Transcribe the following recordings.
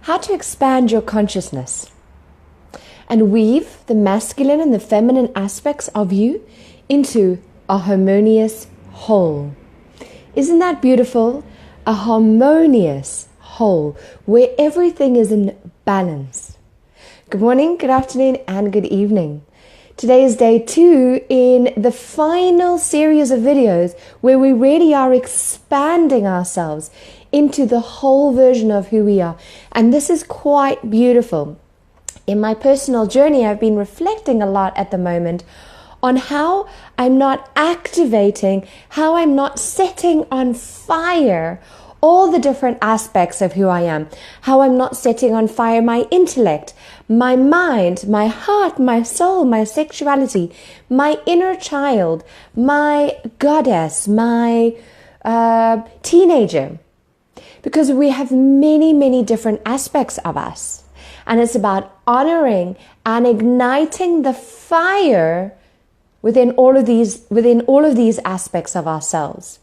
how to expand your consciousness and weave the masculine and the feminine aspects of you into a harmonious whole. Isn't that beautiful? A harmonious whole where everything is in balance. Good morning, good afternoon, and good evening. Today is day 2 in the final series of videos where we really are expanding ourselves into the whole version of who we are. And this is quite beautiful. In my personal journey, I've been reflecting a lot at the moment on how I'm not activating, how I'm not setting on fire all the different aspects of who I am, how I'm not setting on fire my intellect, my mind, my heart, my soul, my sexuality, my inner child, my goddess, my teenager. Because we have many, many different aspects of us. And it's about honoring and igniting the fire within all of these aspects of ourselves.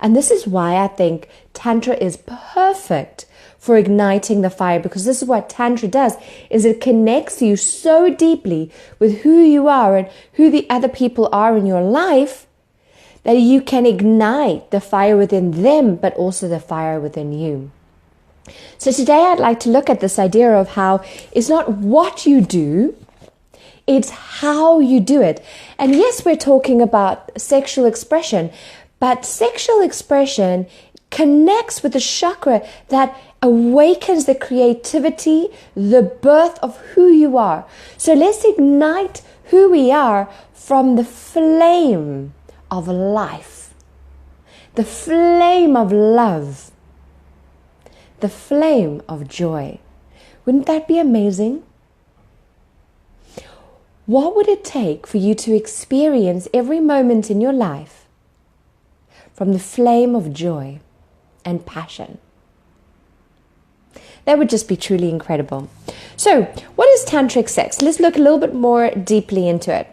And this is why I think Tantra is perfect for igniting the fire, because this is what Tantra does, is it connects you so deeply with who you are and who the other people are in your life that you can ignite the fire within them, but also the fire within you. So today I'd like to look at this idea of how it's not what you do, it's how you do it. And yes, we're talking about sexual expression, but sexual expression connects with the chakra that awakens the creativity, the birth of who you are. So let's ignite who we are from the flame of life, the flame of love, the flame of joy. Wouldn't that be amazing? What would it take for you to experience every moment in your life from the flame of joy and passion? That would just be truly incredible. So, what is tantric sex? Let's look a little bit more deeply into it.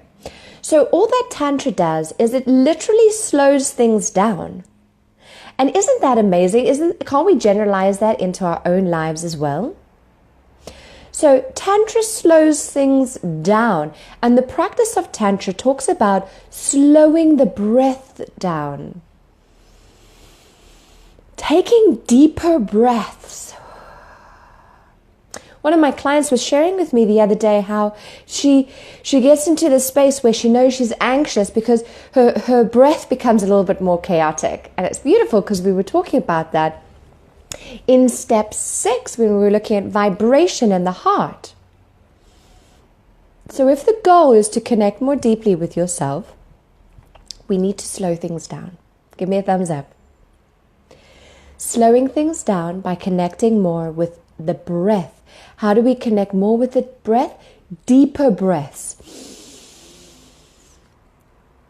So, all that Tantra does is it literally slows things down. And isn't that amazing? Can't we generalize that into our own lives as well? So, Tantra slows things down. And the practice of Tantra talks about slowing the breath down. Taking deeper breaths. One of my clients was sharing with me the other day how she gets into the space where she knows she's anxious because her breath becomes a little bit more chaotic. And it's beautiful because we were talking about that in step 6 when we were looking at vibration in the heart. So if the goal is to connect more deeply with yourself, we need to slow things down. Give me a thumbs up. Slowing things down by connecting more with the breath. How do we connect more with the breath? Deeper breaths.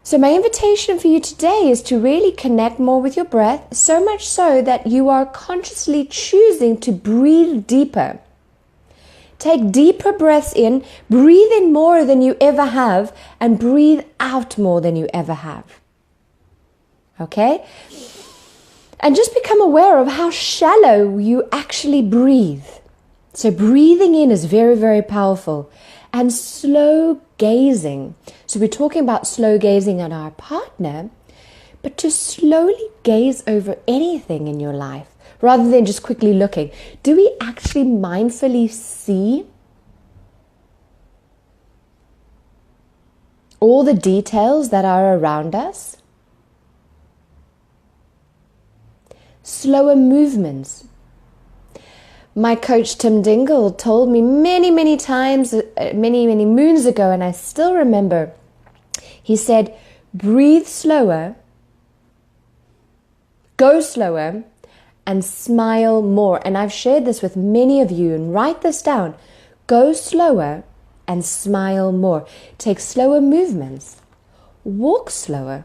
So my invitation for you today is to really connect more with your breath, so much so that you are consciously choosing to breathe deeper. Take deeper breaths in, breathe in more than you ever have, and breathe out more than you ever have. Okay? And just become aware of how shallow you actually breathe. So breathing in is very, very powerful. And slow gazing. So we're talking about slow gazing at our partner, but to slowly gaze over anything in your life rather than just quickly looking. Do we actually mindfully see all the details that are around us? Slower movements. My coach Tim Dingle told me many, many times, many, many moons ago, and I still remember, he said, breathe slower, go slower, and smile more. And I've shared this with many of you, and write this down. Go slower and smile more. Take slower movements. Walk slower.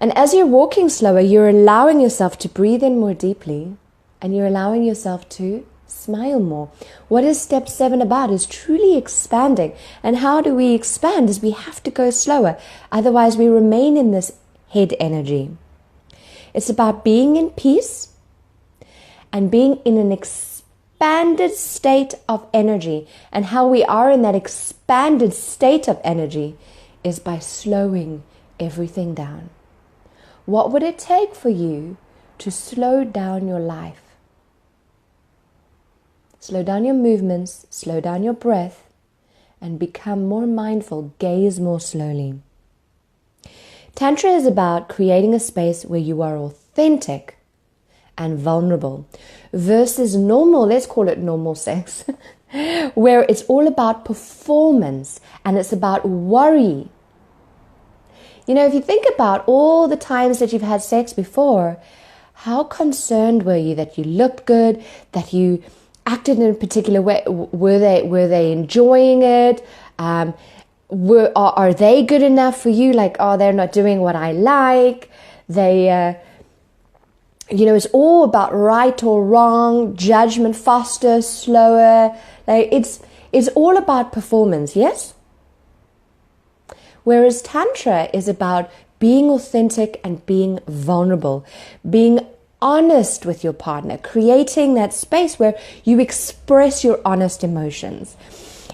And as you're walking slower, you're allowing yourself to breathe in more deeply, and you're allowing yourself to smile more. What is step 7 about? Is truly expanding. And how do we expand? Is we have to go slower. Otherwise, we remain in this head energy. It's about being in peace and being in an expanded state of energy. And how we are in that expanded state of energy is by slowing everything down. What would it take for you to slow down your life? Slow down your movements, slow down your breath, and become more mindful. Gaze more slowly. Tantra is about creating a space where you are authentic and vulnerable versus normal, let's call it normal sex, where it's all about performance and it's about worry. You know, if you think about all the times that you've had sex before, how concerned were you that you looked good, that you acted in a particular way? Were they enjoying it? Are they good enough for you? Like, oh, they're not doing what I like. It's all about right or wrong, judgment, faster, slower. Like it's all about performance, yes? Whereas Tantra is about being authentic and being vulnerable, being honest with your partner, creating that space where you express your honest emotions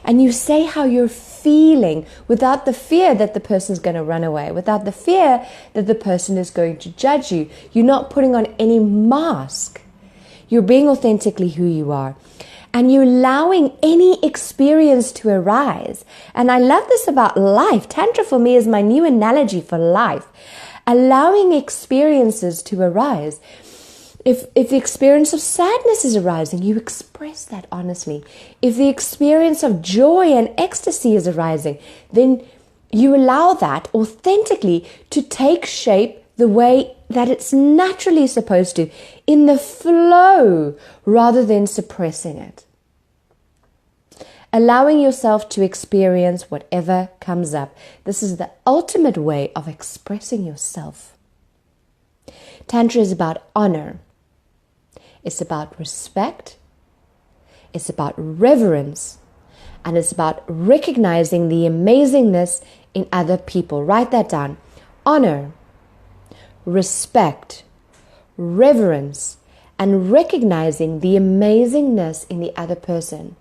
and you say how you're feeling without the fear that the person's going to run away, without the fear that the person is going to judge you. You're not putting on any mask. You're being authentically who you are. And you're allowing any experience to arise. And I love this about life. Tantra for me is my new analogy for life. Allowing experiences to arise. If the experience of sadness is arising, you express that honestly. If the experience of joy and ecstasy is arising, then you allow that authentically to take shape the way that it's naturally supposed to, in the flow, rather than suppressing it. Allowing yourself to experience whatever comes up. This is the ultimate way of expressing yourself. Tantra is about honor. It's about respect. It's about reverence. And it's about recognizing the amazingness in other people. Write that down. Honor, respect, reverence, and recognizing the amazingness in the other person.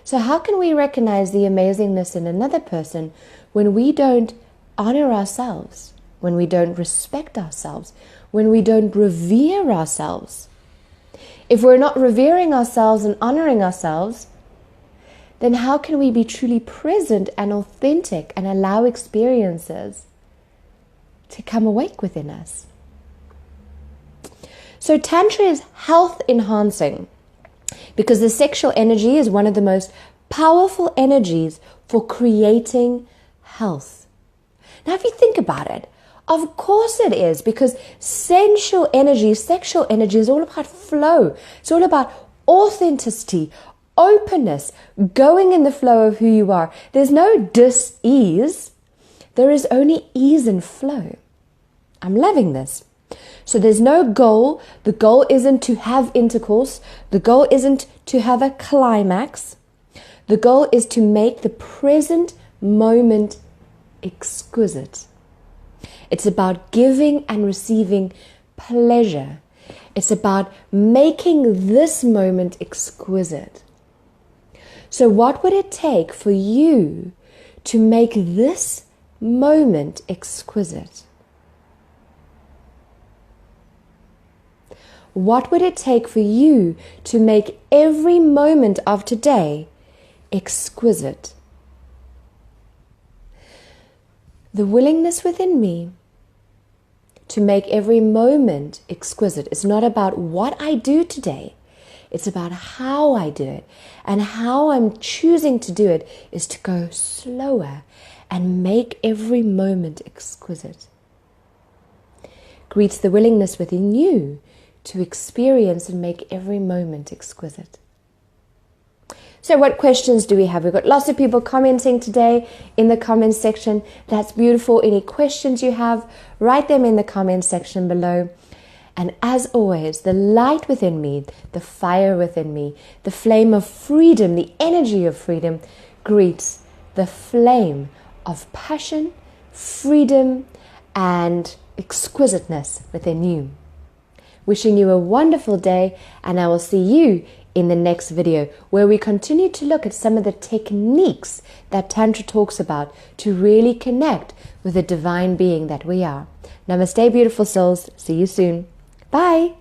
So how can we recognize the amazingness in another person when we don't honor ourselves, when we don't respect ourselves, when we don't revere ourselves? If we're not revering ourselves and honoring ourselves, then how can we be truly present and authentic and allow experiences to come awake within us? So Tantra is health enhancing because the sexual energy is one of the most powerful energies for creating health. Now, if you think about it, of course it is, because sexual energy is all about flow. It's all about authenticity, openness, going in the flow of who you are. There's no dis-ease. There is only ease and flow. I'm loving this. So there's no goal. The goal isn't to have intercourse. The goal isn't to have a climax. The goal is to make the present moment exquisite. It's about giving and receiving pleasure. It's about making this moment exquisite. So what would it take for you to make this moment exquisite? What would it take for you to make every moment of today exquisite? The willingness within me to make every moment exquisite. It's not about what I do today. It's about how I do it. And how I'm choosing to do it is to go slower and make every moment exquisite. Greets the willingness within you to experience and make every moment exquisite. So what questions do we have? We've got lots of people commenting today in the comments section. That's beautiful. Any questions you have, write them in the comments section below. And as always, the light within me, the fire within me, the flame of freedom, the energy of freedom greets the flame of passion, freedom, and exquisiteness within you. Wishing you a wonderful day, and I will see you in the next video, where we continue to look at some of the techniques that Tantra talks about to really connect with the divine being that we are. Namaste, beautiful souls. See you soon. Bye.